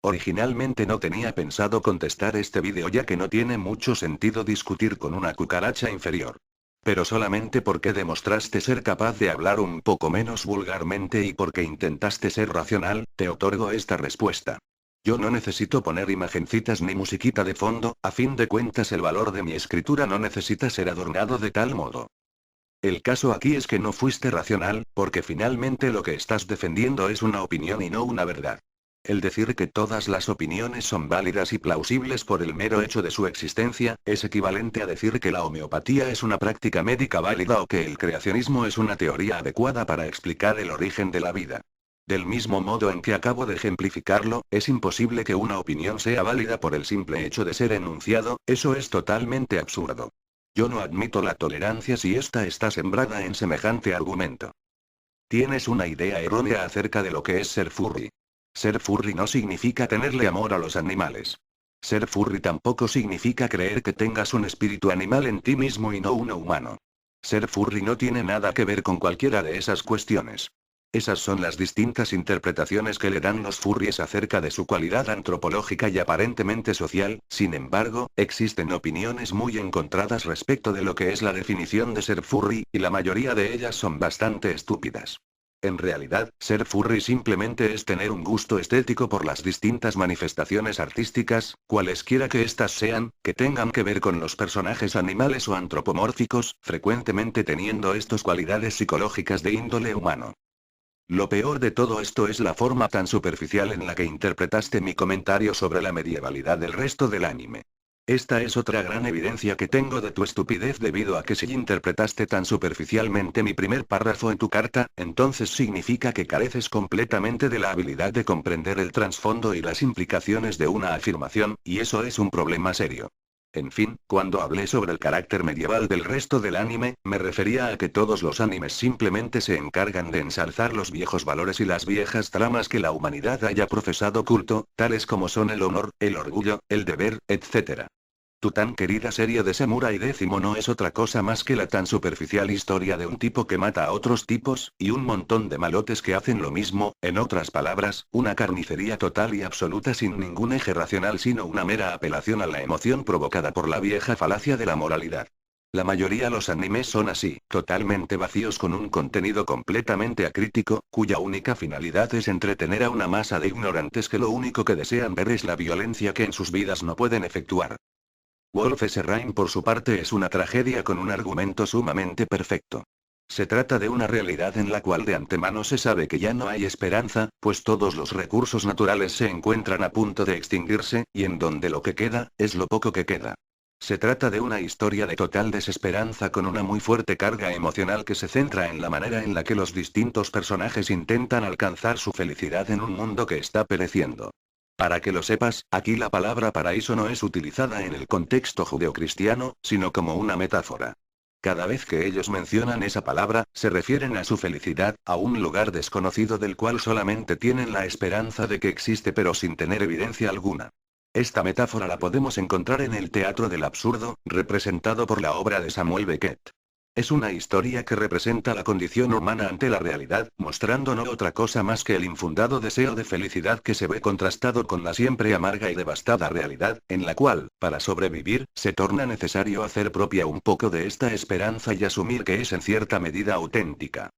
Originalmente no tenía pensado contestar este vídeo ya que no tiene mucho sentido discutir con una cucaracha inferior. Pero solamente porque demostraste ser capaz de hablar un poco menos vulgarmente y porque intentaste ser racional, te otorgo esta respuesta. Yo no necesito poner imagencitas ni musiquita de fondo, a fin de cuentas el valor de mi escritura no necesita ser adornado de tal modo. El caso aquí es que no fuiste racional, porque finalmente lo que estás defendiendo es una opinión y no una verdad. El decir que todas las opiniones son válidas y plausibles por el mero hecho de su existencia, es equivalente a decir que la homeopatía es una práctica médica válida o que el creacionismo es una teoría adecuada para explicar el origen de la vida. Del mismo modo en que acabo de ejemplificarlo, es imposible que una opinión sea válida por el simple hecho de ser enunciado, eso es totalmente absurdo. Yo no admito la tolerancia si ésta está sembrada en semejante argumento. Tienes una idea errónea acerca de lo que es ser furry. Ser furry no significa tenerle amor a los animales. Ser furry tampoco significa creer que tengas un espíritu animal en ti mismo y no uno humano. Ser furry no tiene nada que ver con cualquiera de esas cuestiones. Esas son las distintas interpretaciones que le dan los furries acerca de su cualidad antropológica y aparentemente social. Sin embargo, existen opiniones muy encontradas respecto de lo que es la definición de ser furry, y la mayoría de ellas son bastante estúpidas. En realidad, ser furry simplemente es tener un gusto estético por las distintas manifestaciones artísticas, cualesquiera que éstas sean, que tengan que ver con los personajes animales o antropomórficos, frecuentemente teniendo estas cualidades psicológicas de índole humano. Lo peor de todo esto es la forma tan superficial en la que interpretaste mi comentario sobre la medievalidad del resto del anime. Esta es otra gran evidencia que tengo de tu estupidez debido a que si interpretaste tan superficialmente mi primer párrafo en tu carta, entonces significa que careces completamente de la habilidad de comprender el trasfondo y las implicaciones de una afirmación, y eso es un problema serio. En fin, cuando hablé sobre el carácter medieval del resto del anime, me refería a que todos los animes simplemente se encargan de ensalzar los viejos valores y las viejas tramas que la humanidad haya profesado culto, tales como son el honor, el orgullo, el deber, etc. Tu tan querida serie de Samurai Décimo no es otra cosa más que la tan superficial historia de un tipo que mata a otros tipos, y un montón de malotes que hacen lo mismo, en otras palabras, una carnicería total y absoluta sin ningún eje racional sino una mera apelación a la emoción provocada por la vieja falacia de la moralidad. La mayoría los animes son así, totalmente vacíos con un contenido completamente acrítico, cuya única finalidad es entretener a una masa de ignorantes que lo único que desean ver es la violencia que en sus vidas no pueden efectuar. Wolf S. Rain por su parte es una tragedia con un argumento sumamente perfecto. Se trata de una realidad en la cual de antemano se sabe que ya no hay esperanza, pues todos los recursos naturales se encuentran a punto de extinguirse, y en donde lo que queda, es lo poco que queda. Se trata de una historia de total desesperanza con una muy fuerte carga emocional que se centra en la manera en la que los distintos personajes intentan alcanzar su felicidad en un mundo que está pereciendo. Para que lo sepas, aquí la palabra paraíso no es utilizada en el contexto judeocristiano, sino como una metáfora. Cada vez que ellos mencionan esa palabra, se refieren a su felicidad, a un lugar desconocido del cual solamente tienen la esperanza de que existe pero sin tener evidencia alguna. Esta metáfora la podemos encontrar en el teatro del absurdo, representado por la obra de Samuel Beckett. Es una historia que representa la condición humana ante la realidad, mostrando no otra cosa más que el infundado deseo de felicidad que se ve contrastado con la siempre amarga y devastada realidad, en la cual, para sobrevivir, se torna necesario hacer propia un poco de esta esperanza y asumir que es en cierta medida auténtica.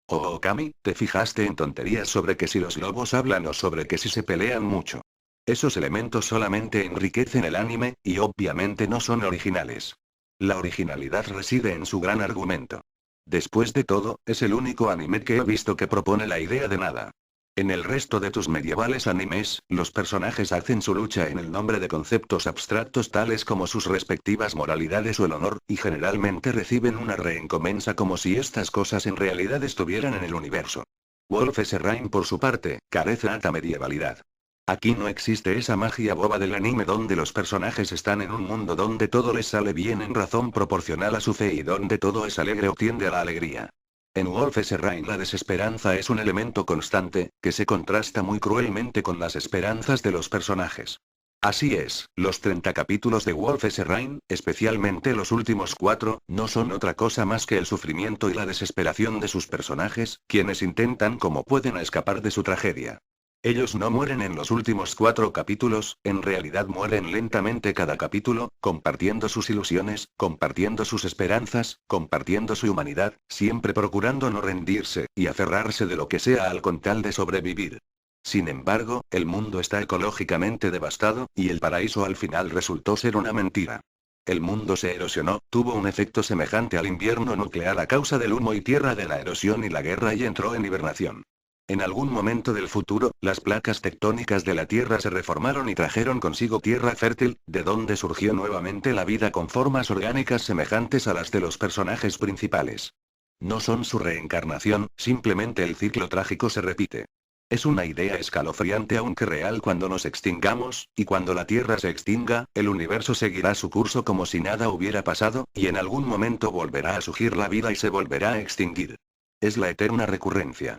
Oh Okami, ¿te fijaste en tonterías sobre que si los lobos hablan o sobre que si se pelean mucho? Esos elementos solamente enriquecen el anime, y obviamente no son originales. La originalidad reside en su gran argumento. Después de todo, es el único anime que he visto que propone la idea de nada. En el resto de tus medievales animes, los personajes hacen su lucha en el nombre de conceptos abstractos tales como sus respectivas moralidades o el honor, y generalmente reciben una recompensa como si estas cosas en realidad estuvieran en el universo. Wolf S. Rain por su parte, carece de alta medievalidad. Aquí no existe esa magia boba del anime donde los personajes están en un mundo donde todo les sale bien en razón proporcional a su fe y donde todo es alegre o tiende a la alegría. En Wolf S. Rain la desesperanza es un elemento constante, que se contrasta muy cruelmente con las esperanzas de los personajes. Así es, los 30 capítulos de Wolf S. Rain, especialmente los últimos 4, no son otra cosa más que el sufrimiento y la desesperación de sus personajes, quienes intentan como pueden escapar de su tragedia. Ellos no mueren en los últimos 4 capítulos, en realidad mueren lentamente cada capítulo, compartiendo sus ilusiones, compartiendo sus esperanzas, compartiendo su humanidad, siempre procurando no rendirse, y aferrarse de lo que sea con tal de sobrevivir. Sin embargo, el mundo está ecológicamente devastado, y el paraíso al final resultó ser una mentira. El mundo se erosionó, tuvo un efecto semejante al invierno nuclear a causa del humo y tierra de la erosión y la guerra y entró en hibernación. En algún momento del futuro, las placas tectónicas de la Tierra se reformaron y trajeron consigo tierra fértil, de donde surgió nuevamente la vida con formas orgánicas semejantes a las de los personajes principales. No son su reencarnación, simplemente el ciclo trágico se repite. Es una idea escalofriante aunque real cuando nos extingamos, y cuando la Tierra se extinga, el universo seguirá su curso como si nada hubiera pasado, y en algún momento volverá a surgir la vida y se volverá a extinguir. Es la eterna recurrencia.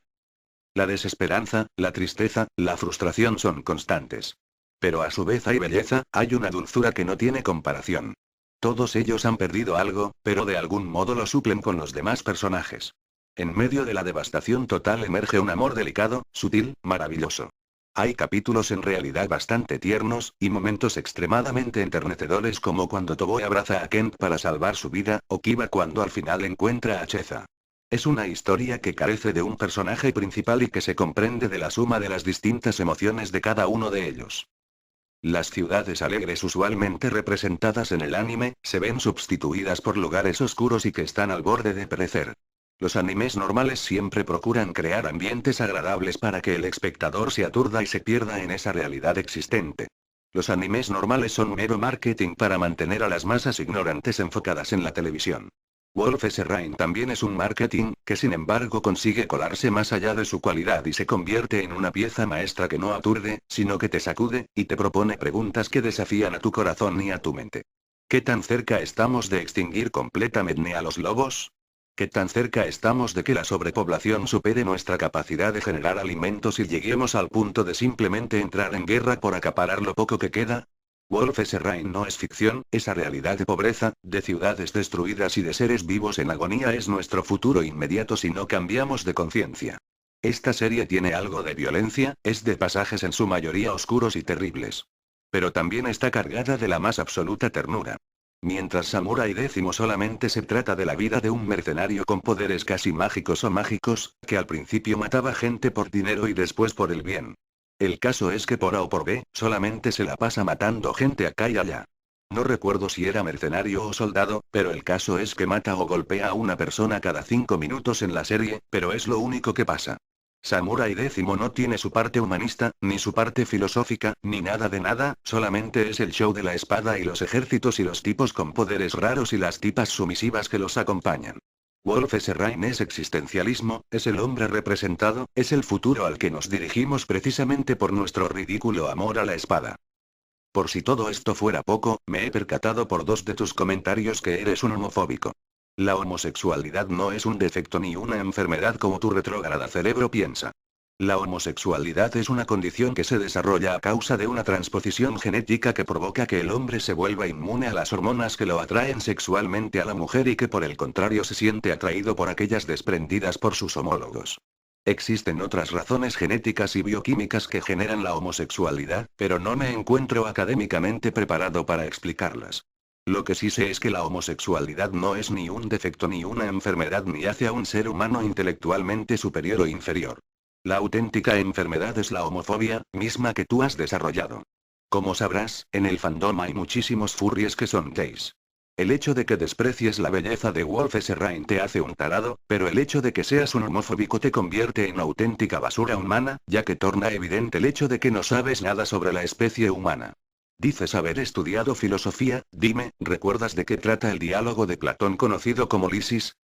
La desesperanza, la tristeza, la frustración son constantes. Pero a su vez hay belleza, hay una dulzura que no tiene comparación. Todos ellos han perdido algo, pero de algún modo lo suplen con los demás personajes. En medio de la devastación total emerge un amor delicado, sutil, maravilloso. Hay capítulos en realidad bastante tiernos, y momentos extremadamente enternecedores como cuando Toboe abraza a Kent para salvar su vida, o Kiba cuando al final encuentra a Cheza. Es una historia que carece de un personaje principal y que se comprende de la suma de las distintas emociones de cada uno de ellos. Las ciudades alegres usualmente representadas en el anime, se ven sustituidas por lugares oscuros y que están al borde de perecer. Los animes normales siempre procuran crear ambientes agradables para que el espectador se aturda y se pierda en esa realidad existente. Los animes normales son mero marketing para mantener a las masas ignorantes enfocadas en la televisión. Wolf S. Rain también es un marketing, que sin embargo consigue colarse más allá de su cualidad y se convierte en una pieza maestra que no aturde, sino que te sacude, y te propone preguntas que desafían a tu corazón y a tu mente. ¿Qué tan cerca estamos de extinguir completamente a los lobos? ¿Qué tan cerca estamos de que la sobrepoblación supere nuestra capacidad de generar alimentos y lleguemos al punto de simplemente entrar en guerra por acaparar lo poco que queda? Wolf S. Rain no es ficción, esa realidad de pobreza, de ciudades destruidas y de seres vivos en agonía es nuestro futuro inmediato si no cambiamos de conciencia. Esta serie tiene algo de violencia, es de pasajes en su mayoría oscuros y terribles. Pero también está cargada de la más absoluta ternura. Mientras Samurai X solamente se trata de la vida de un mercenario con poderes casi mágicos o mágicos, que al principio mataba gente por dinero y después por el bien. El caso es que por A o por B, solamente se la pasa matando gente acá y allá. No recuerdo si era mercenario o soldado, pero el caso es que mata o golpea a una persona cada 5 minutos en la serie, pero es lo único que pasa. Samurai X no tiene su parte humanista, ni su parte filosófica, ni nada de nada, solamente es el show de la espada y los ejércitos y los tipos con poderes raros y las tipas sumisivas que los acompañan. Wolf S. Rain es existencialismo, es el hombre representado, es el futuro al que nos dirigimos precisamente por nuestro ridículo amor a la espada. Por si todo esto fuera poco, me he percatado por 2 de tus comentarios que eres un homofóbico. La homosexualidad no es un defecto ni una enfermedad como tu retrógrada cerebro piensa. La homosexualidad es una condición que se desarrolla a causa de una transposición genética que provoca que el hombre se vuelva inmune a las hormonas que lo atraen sexualmente a la mujer y que por el contrario se siente atraído por aquellas desprendidas por sus homólogos. Existen otras razones genéticas y bioquímicas que generan la homosexualidad, pero no me encuentro académicamente preparado para explicarlas. Lo que sí sé es que la homosexualidad no es ni un defecto ni una enfermedad ni hace a un ser humano intelectualmente superior o inferior. La auténtica enfermedad es la homofobia, misma que tú has desarrollado. Como sabrás, en el fandom hay muchísimos furries que son gays. El hecho de que desprecies la belleza de Wolf S. Rain te hace un tarado, pero el hecho de que seas un homofóbico te convierte en auténtica basura humana, ya que torna evidente el hecho de que no sabes nada sobre la especie humana. Dices haber estudiado filosofía, dime, ¿recuerdas de qué trata el diálogo de Platón conocido como Lisis?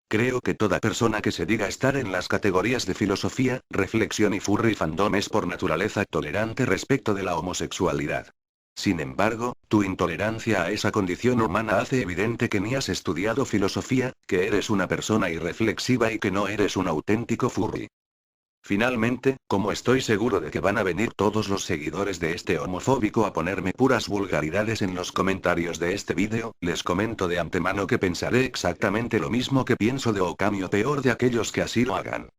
Creo que toda persona que se diga estar en las categorías de filosofía, reflexión y furry fandom es por naturaleza tolerante respecto de la homosexualidad. Sin embargo, tu intolerancia a esa condición humana hace evidente que ni has estudiado filosofía, que eres una persona irreflexiva y que no eres un auténtico furry. Finalmente, como estoy seguro de que van a venir todos los seguidores de este homofóbico a ponerme puras vulgaridades en los comentarios de este vídeo, les comento de antemano que pensaré exactamente lo mismo que pienso de Okami o peor de aquellos que así lo hagan.